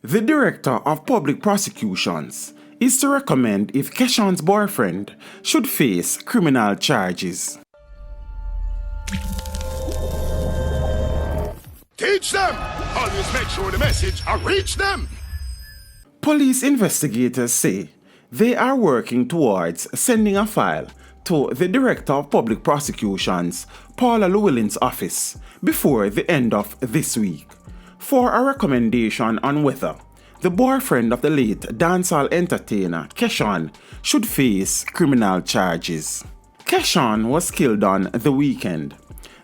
The Director of Public Prosecutions is to recommend if KESHAN'S boyfriend should face criminal charges. Teach them! Always make sure the message reach them! Police investigators say they are working towards sending a file to the Director of Public Prosecutions, Paula Llewellyn's office, before the end of this week, for a recommendation on whether the boyfriend of the late dancehall entertainer KESHAN should face criminal charges. KESHAN was killed on the weekend.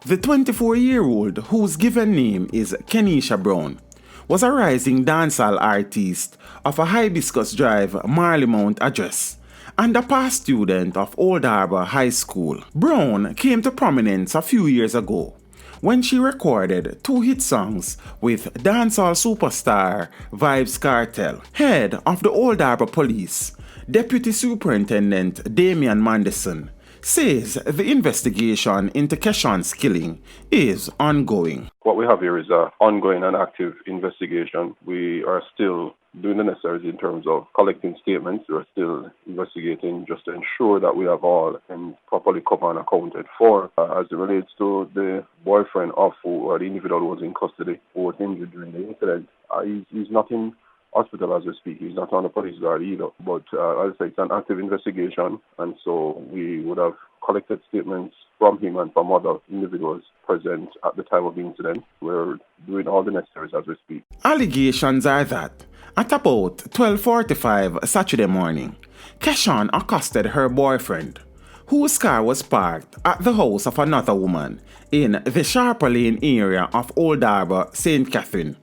The 24-year-old, whose given name is Keneisha Brown, was a rising dancehall artiste of a Hibiscus Drive, Marley Mount address and a past student of Old Harbour High School. Brown came to prominence a few years ago when she recorded 2 hit songs with dancehall superstar Vybz Kartel. Head of the Old Harbour Police, Deputy Superintendent Damian Manderson, says the investigation into KESHAN'S killing is ongoing. What we have here is an ongoing and active investigation. We are still doing the necessary in terms of collecting statements. We are still investigating just to ensure that we have all and properly covered and accounted for. As it relates to the boyfriend of the individual who was in custody, who was injured during the incident, he's not in hospital as we speak. He's not on the police guard either. But as I say, it's an active investigation, and so we would have collected statements from him and from other individuals present at the time of the incident. We're doing all the necessaries as we speak. Allegations are that at about 12:45 Saturday morning, KESHAN accosted her boyfriend, whose car was parked at the house of another woman in the Sharper Lane area of Old Harbour, St. Catherine,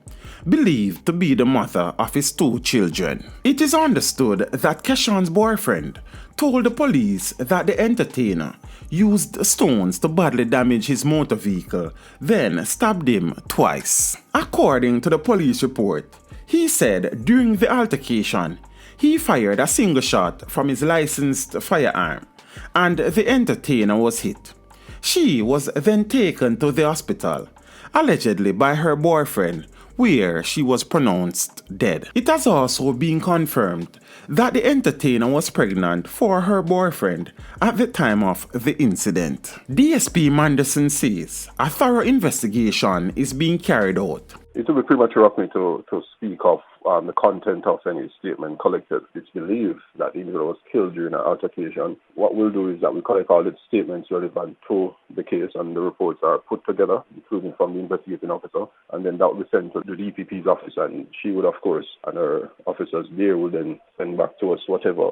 believed to be the mother of his 2 children. It is understood that KESHAN'S boyfriend told the police that the entertainer used stones to badly damage his motor vehicle, then stabbed him twice. According to the police report, he said during the altercation, he fired a single shot from his licensed firearm, and the entertainer was hit. She was then taken to the hospital, allegedly by her boyfriend, where she was pronounced dead. It has also been confirmed that the entertainer was pregnant for her boyfriend at the time of the incident. DSP Manderson says a thorough investigation is being carried out. It would be premature of me to speak of the content of any statement collected. It's believed that the individual was killed during an altercation. What we'll do is that we collect all the statements relevant to the case, and the reports are put together, including from the investigating officer, and then that will be sent to the DPP's office, and she would, of course, and her officers there will then send back to us whatever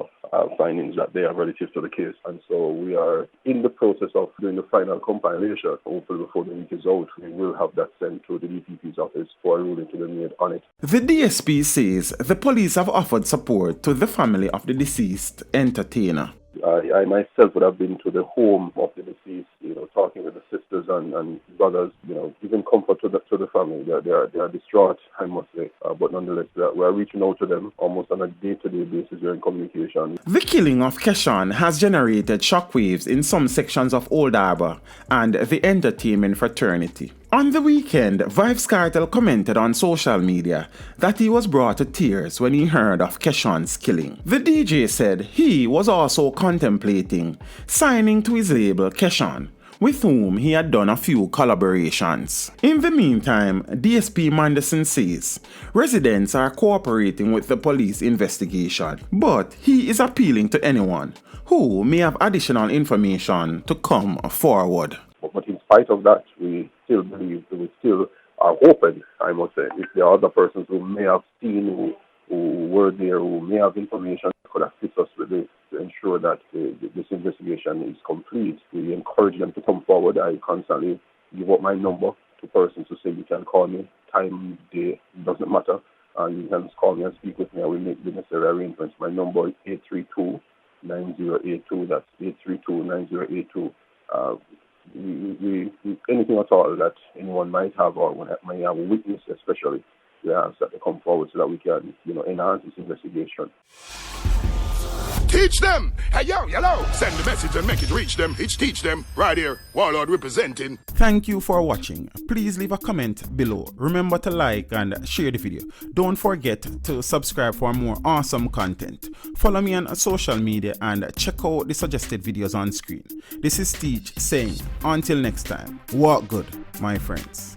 findings that they have relative to the case. And so we are in the process of doing the final compilation. Hopefully before the week is out, we will have that sent to the DPP's office for a ruling to be made on it. The DSP says the police have offered support to the family of the deceased entertainer. I myself would have been to the home of the deceased, talking with the sisters and brothers, giving comfort to the family. They are distraught, I must say, but nonetheless, we are reaching out to them almost on a day-to-day basis during communication. The killing of KESHAN has generated shockwaves in some sections of Old Harbour and the entertainment fraternity. On the weekend, Vybz Kartel commented on social media that he was brought to tears when he heard of KESHAN'S killing. The DJ said he was also contemplating signing to his label KESHAN, with whom he had done a few collaborations. In the meantime, DSP Manderson says residents are cooperating with the police investigation, but he is appealing to anyone who may have additional information to come forward. But in spite of that, we still believe, we still are open, I must say. If there are other persons who may have seen, who were there, who may have information that could assist us with this, to ensure that this investigation is complete, we encourage them to come forward. I constantly give up my number to persons to say you can call me, time, day, doesn't matter. And you can call me and speak with me. I will make the necessary arrangements. My number is 832-9082. That's 832-9082. Anything at all that anyone might have or might have a witness, especially, we ask that they come forward so that we can, enhance this investigation. Teach them. Hey, yo, hello. Send the message and make it reach them. It's teach them. Right here. Warlord representing. Thank you for watching. Please leave a comment below. Remember to like and share the video. Don't forget to subscribe for more awesome content. Follow me on social media and check out the suggested videos on screen. This is Teach saying, until next time, walk good, my friends.